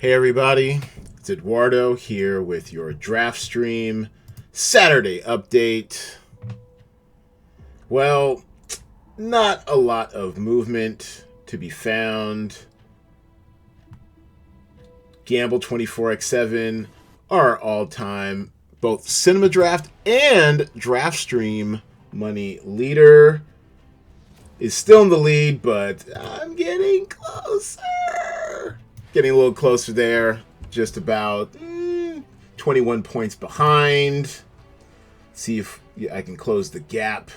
Hey everybody, it's Edwardo here with your DraftStream Saturday update. Well, not a lot of movement to be found. Gamble 24x7, our all-time both Cinema Draft and DraftStream money leader, is still in the lead, but I'm getting closer. Getting a little closer there. Just about 21 points behind. See if I can close the gap.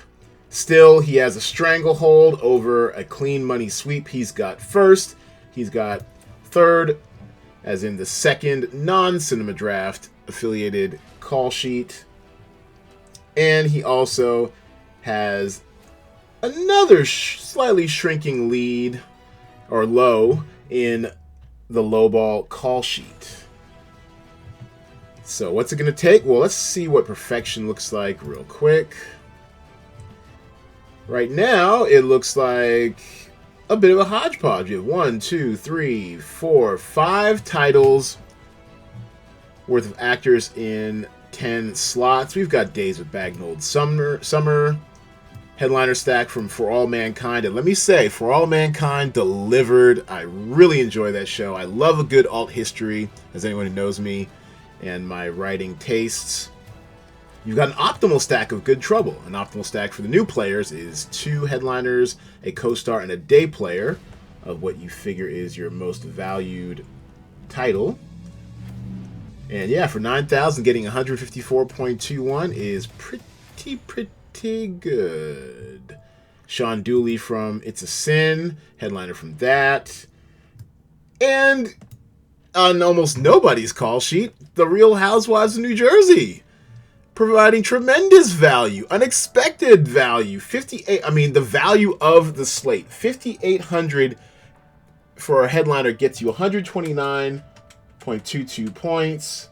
Still, he has a stranglehold over a clean money sweep. He's got first. He's got third, as in the second non-Cinema Draft affiliated call sheet. And he also has another slightly shrinking lead, or low, in the lowball call sheet. So what's it going to take? Well, let's see what perfection looks like real quick. Right now, it looks like a bit of a hodgepodge. You have 1, 2, 3, 4, 5 titles worth of actors in 10 slots. We've got Days of Bagnold Summer, headliner stack from For All Mankind. And let me say, For All Mankind delivered. I really enjoy that show. I love a good alt history, as anyone who knows me and my writing tastes. You've got an optimal stack of Good Trouble. An optimal stack for the new players is 2 headliners, a co-star, and a day player of what you figure is your most valued title. And yeah, for 9,000, getting 154.21 is pretty good. Sean Dooley from It's a Sin, headliner from that. And on almost nobody's call sheet, The Real Housewives of New Jersey, providing tremendous value, unexpected value. The value of the slate. 5,800 for a headliner gets you 129.22 points,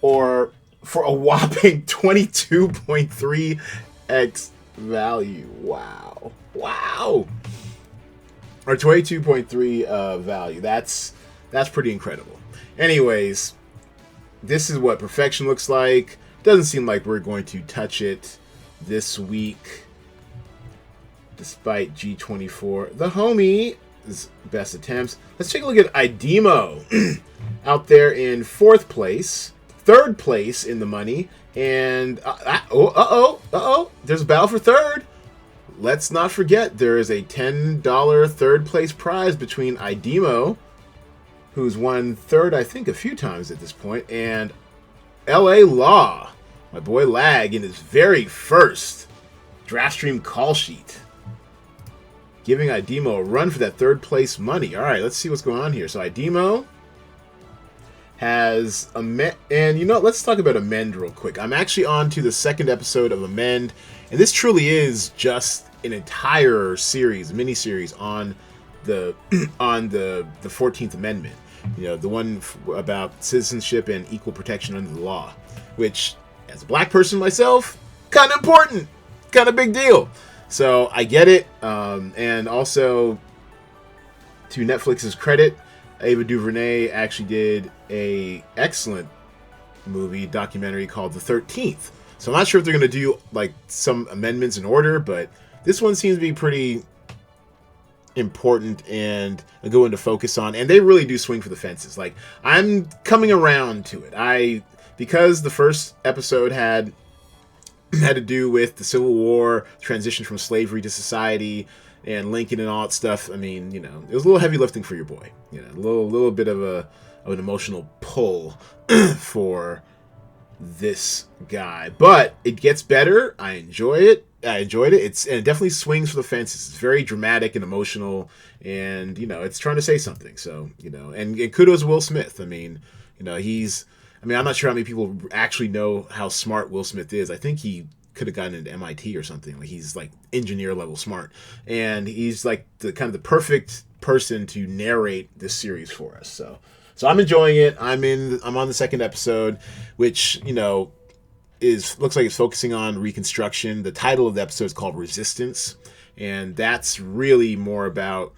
or for a whopping 22.3x value. Wow. Or 22.3 value. That's pretty incredible. Anyways, this is what perfection looks like. Doesn't seem like we're going to touch it this week, despite G24, the homie's best attempts. Let's take a look at Idemo out there in 4th place. 3rd place in the money, and there's a battle for 3rd. Let's not forget there is a $10 3rd place prize between Idemo, who's won 3rd, I think, a few times at this point, and LA Law, my boy Lag, in his very first DraftStream call sheet, giving Idemo a run for that 3rd place money. All right, let's see what's going on here. So Idemo has let's talk about Amend real quick. I'm actually on to the 2nd episode of Amend, and this truly is just an entire series, mini-series on the 14th Amendment. The one about citizenship and equal protection under the law, which, as a black person myself, kind of important, kind of big deal. So I get it, and also, to Netflix's credit, Ava DuVernay actually did a excellent documentary called The 13th. So I'm not sure if they're going to do like some amendments in order, but this one seems to be pretty important and a good one to focus on. And they really do swing for the fences. Like, I'm coming around to it. Because the first episode had to do with the Civil War, transition from slavery to society, and Lincoln and all that stuff. I mean, it was a little heavy lifting for your boy. A little bit of an emotional pull for this guy. But it gets better. I enjoyed it. And it definitely swings for the fences. It's very dramatic and emotional, and it's trying to say something. So and kudos to Will Smith. I'm not sure how many people actually know how smart Will Smith is. I think he could have gotten into MIT or something. Like, he's like engineer level smart, and he's like the kind of the perfect person to narrate this series for us. So I'm enjoying it. I'm on the 2nd episode, which looks like it's focusing on Reconstruction. The title of the episode is called Resistance, and that's really more about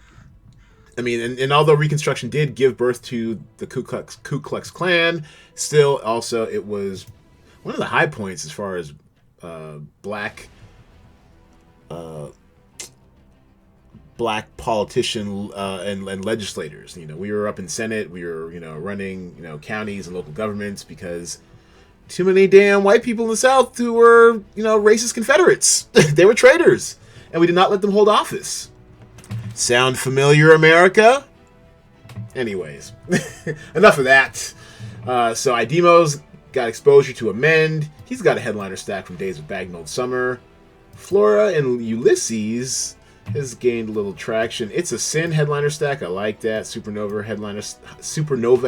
I mean, and although Reconstruction did give birth to the Ku Klux Klan, still also it was one of the high points as far as black politician and legislators. You know, we were up in Senate, we were, you know, running, you know, counties and local governments because too many damn white people in the South who were, you know, racist Confederates. They were traitors, and we did not let them hold office. Sound familiar, America? Anyways, enough of that. So Idemo's got exposure to Amend. He's got a headliner stack from Days of Bagnalled Summer. Flora and Ulysses has gained a little traction. It's a Sin headliner stack. I like that. Supernova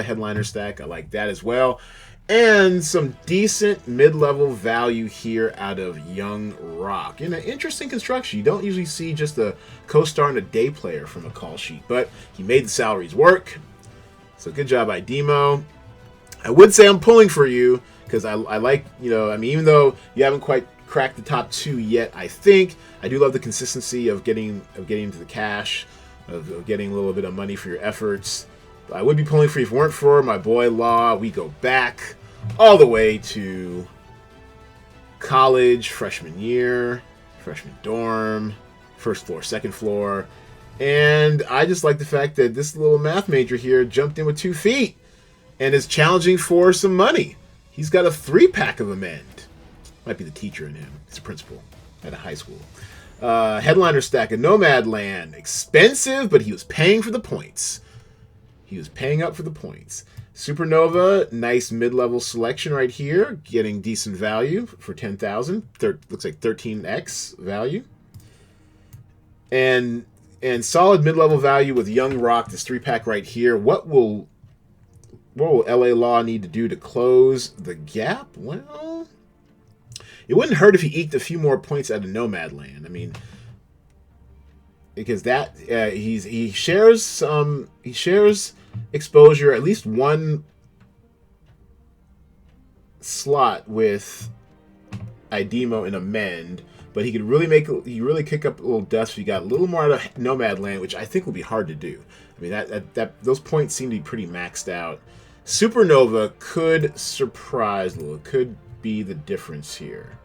headliner stack. I like that as well. And some decent mid-level value here out of Young Rock. In an interesting construction. You don't usually see just a co-star and a day player from a call sheet, but he made the salaries work. So good job, Idemo. I would say I'm pulling for you because I like, you know, I mean, even though you haven't quite cracked the top 2 yet, I think I do love the consistency of getting to the cash, of getting a little bit of money for your efforts. But I would be pulling for you if it weren't for my boy Law. We go back all the way to college, freshman year, freshman dorm, first floor, second floor. And I just like the fact that this little math major here jumped in with 2 feet and is challenging for some money. He's got a 3-pack of Amend. Might be the teacher in him. He's a principal at a high school. Headliner stack of Nomadland. Expensive, but he was paying for the points. He was paying up for the points. Supernova, nice mid-level selection right here. Getting decent value for 10,000. Looks like 13x value. And solid mid-level value with Young Rock, this 3-pack right here. What will LA Law need to do to close the gap? Well, it wouldn't hurt if he eked a few more points out of Nomadland. I mean, because that he shares exposure, at least one slot with Idemo and Amend, but he could really kick up a little dust if he got a little more out of Nomadland, which I think will be hard to do. I mean, that those points seem to be pretty maxed out. Supernova could surprise a little. It could be the difference here.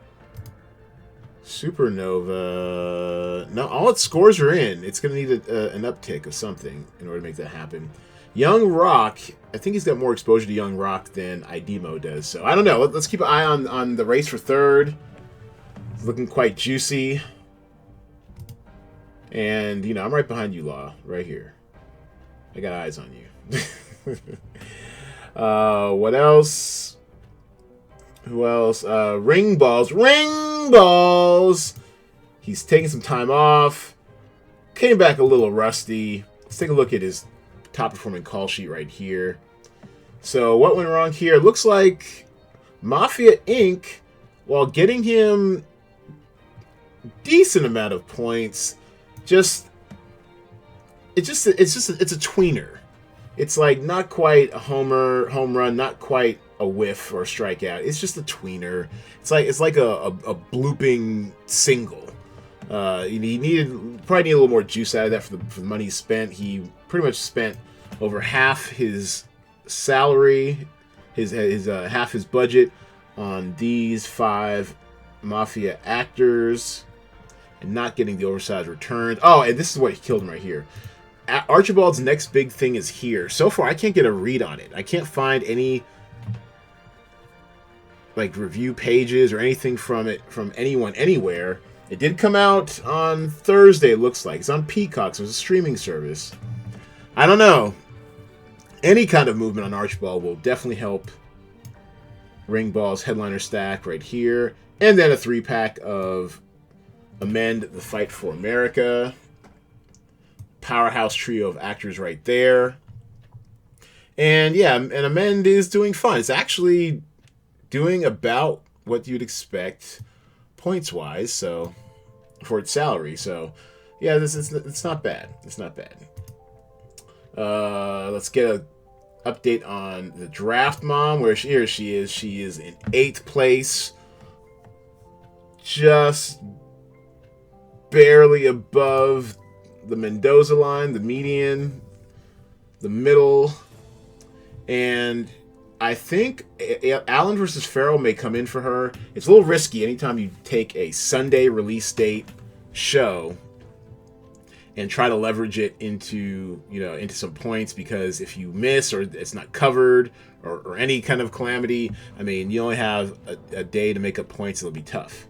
Supernova, no, all its scores are in. It's going to need an uptick of something in order to make that happen. Young Rock, I think he's got more exposure to Young Rock than Idemo does. So I don't know. Let's keep an eye on the race for third. It's looking quite juicy. And, you know, I'm right behind you, Law, right here. I got eyes on you. What else? Who else? Ring balls. Ring balls! He's taking some time off. Came back a little rusty. Let's take a look at his top performing call sheet right here. So what went wrong here? Looks like Mafia Inc., while getting him decent amount of points, it's a tweener. It's like not quite a home run, not quite a whiff or a strikeout. It's just a tweener. It's like a blooping single. He probably need a little more juice out of that for the money he spent. He pretty much spent over half his salary, his half his budget on these 5 Mafia actors, and not getting the oversized returns. Oh, and this is what killed him right here. Archibald's next big thing is here. So far, I can't get a read on it. I can't find any like review pages or anything from it from anyone anywhere. It did come out on Thursday, it looks like. It's on Peacock, so it's a streaming service. I don't know. Any kind of movement on Archibald will definitely help Ring Ball's headliner stack right here. And then a 3-pack of Amend, The Fight for America. Powerhouse trio of actors right there. And yeah, and Amend is doing fine. It's actually doing about what you'd expect points-wise, so for its salary. So yeah, it's not bad. It's not bad. Let's get an update on the Draft Mom, where she is. She is in 8th place, just barely above the Mendoza line, the median. the middle. And I think Allen versus Farrell may come in for her. It's a little risky anytime you take a Sunday release date show and try to leverage it into some points, because if you miss or it's not covered or any kind of calamity, I mean, you only have a day to make up points. It'll be tough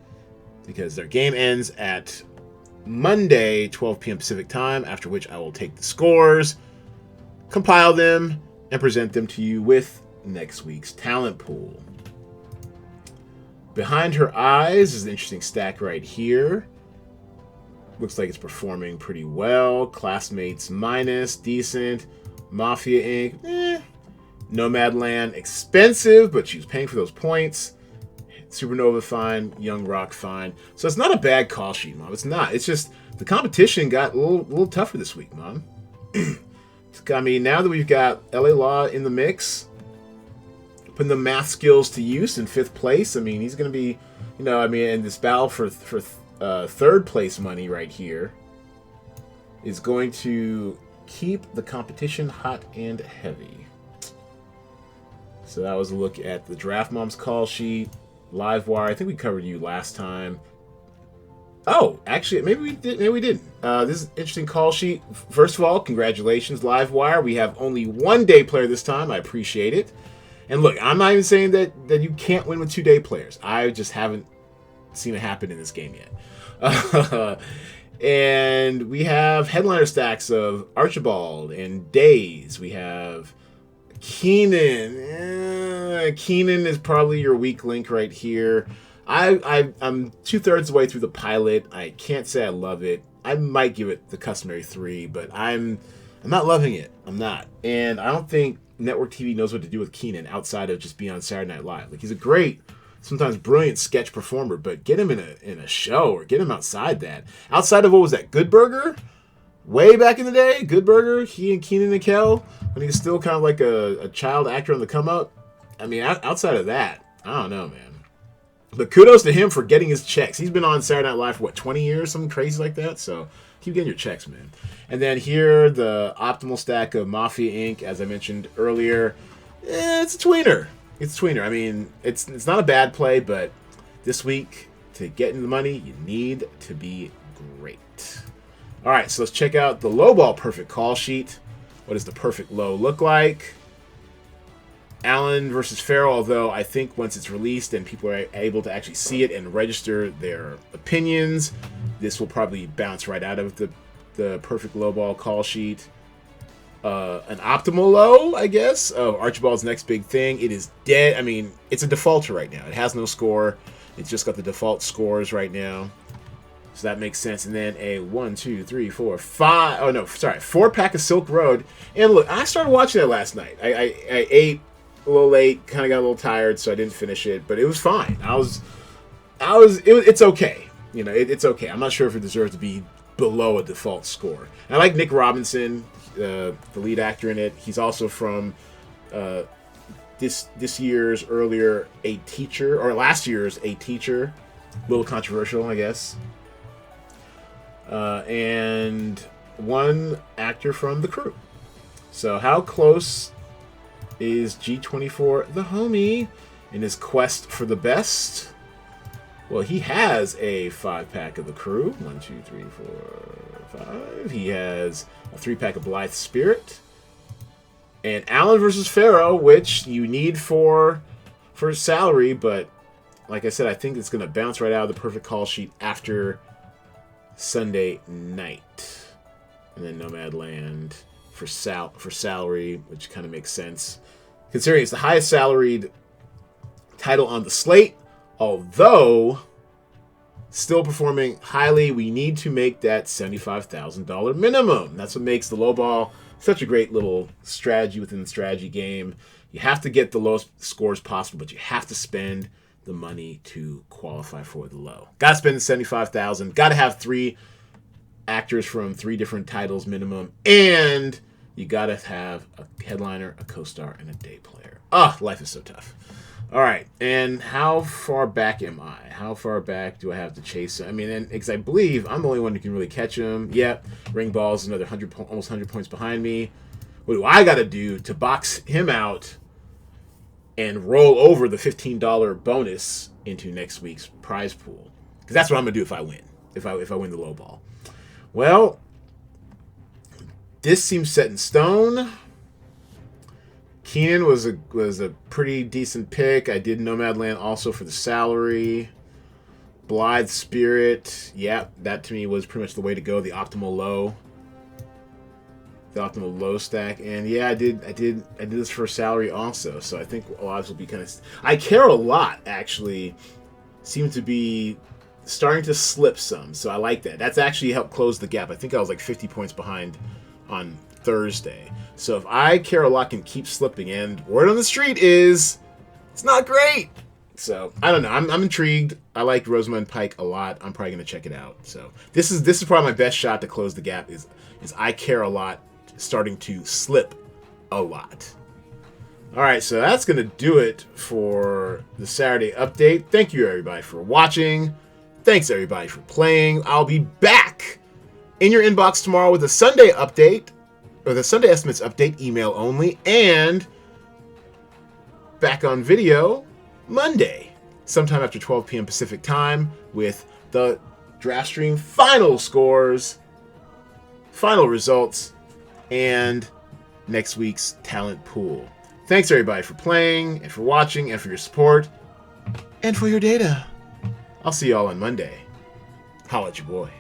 because their game ends at Monday, 12 p.m. Pacific time, after which I will take the scores, compile them, and present them to you with next week's talent pool. Behind Her Eyes is an interesting stack right here. Looks like it's performing pretty well. Classmates minus, decent. Mafia Inc., Nomadland, expensive, but she was paying for those points. Supernova, fine. Young Rock, fine. So it's not a bad call sheet, Mom. It's not. It's just the competition got a little tougher this week, Mom. I mean, now that we've got LA Law in the mix, putting the math skills to use in 5th place, I mean, he's going to be, in this battle for 3rd place money right here is going to keep the competition hot and heavy. So that was a look at the Draft Mom's call sheet. Livewire, I think we covered you last time. Oh, actually, maybe we did. Maybe we didn't. This is an interesting call sheet. First of all, congratulations, Livewire. We have only 1 day player this time. I appreciate it. And look, I'm not even saying that you can't win with 2 day players. I just haven't seen it happen in this game yet. And we have headliner stacks of Archibald and Days. We have Keenan. Keenan is probably your weak link right here. I'm 2/3 of the way through the pilot. I can't say I love it. I might give it the customary 3, but I'm not loving it. I'm not. And I don't think network TV knows what to do with Keenan outside of just being on Saturday Night Live. Like, he's a great, sometimes brilliant sketch performer, but get him in a show or get him outside that. Outside of, what was that, Good Burger? Way back in the day, Good Burger, he and Keenan and Kel, when he was still kind of like a child actor on the come up. I mean, outside of that, I don't know, man. But kudos to him for getting his checks. He's been on Saturday Night Live for, 20 years? Something crazy like that. So keep getting your checks, man. And then here, the optimal stack of Mafia Inc., as I mentioned earlier. It's a tweener. It's a tweener. I mean, it's not a bad play, but this week, to get into the money, you need to be great. All right, so let's check out the lowball perfect call sheet. What does the perfect low look like? Allen versus Farrell, although I think once it's released and people are able to actually see it and register their opinions, this will probably bounce right out of the perfect lowball call sheet. An optimal low, I guess, of Archibald's next big thing. It is dead. I mean, it's a defaulter right now. It has no score. It's just got the default scores right now. So that makes sense. And then a 4-pack of Silk Road. And look, I started watching that last night. I ate a little late, kind of got a little tired, so I didn't finish it, but it was fine. It's okay. It's okay. I'm not sure if it deserves to be below a default score. And I like Nick Robinson, the lead actor in it. He's also from this year's earlier A Teacher, or last year's A Teacher. A little controversial, I guess. And one actor from The Crew. So how close is G24 the homie in his quest for the best? Well, he has a 5-pack of The Crew. 1, 2, 3, 4, 5. He has a 3-pack of Blythe Spirit. And Allen versus Farrell, which you need for salary, but like I said, I think it's going to bounce right out of the perfect call sheet after Sunday night. And then Nomadland for salary, which kind of makes sense, considering it's the highest salaried title on the slate, although still performing highly. We need to make that $75,000 minimum. That's what makes the low ball such a great little strategy within the strategy game. You have to get the lowest scores possible, but you have to spend the money to qualify for the low. Got to spend the $75,000. Got to have 3 actors from 3 different titles minimum, and you got to have a headliner, a co-star, and a day player. Life is so tough. All right, and how far back am I? How far back do I have to chase him? I mean, because I believe I'm the only one who can really catch him. Yeah, Ring Ball's another almost 100 points behind me. What do I got to do to box him out and roll over the $15 bonus into next week's prize pool? Because that's what I'm going to do if I win. If I win the low ball. Well, this seems set in stone. Keenan was a pretty decent pick. I did Nomadland also for the salary. Blithe Spirit, yeah, that to me was pretty much the way to go. The optimal low stack, and yeah, I did this for salary also. So I think a lot of this will be kind of. I Care a Lot actually seem to be starting to slip some, so I like that. That's actually helped close the gap. I think I was like 50 points behind on Thursday. So if I Care a Lot can keep slipping, and word on the street is it's not great. So I don't know. I'm intrigued. I like Rosamund Pike a lot. I'm probably gonna check it out. So this is probably my best shot to close the gap. Is I Care a Lot starting to slip a lot. All right, so that's gonna do it for the Saturday update. Thank you everybody for watching. Thanks everybody for playing. I'll be back in your inbox tomorrow with a Sunday update, or the Sunday Estimates update, email only, and back on video Monday, sometime after 12 p.m. Pacific time, with the DraftStream final scores, final results, and next week's talent pool. Thanks everybody for playing, and for watching, and for your support, and for your data. I'll see y'all on Monday. Holla at your boy.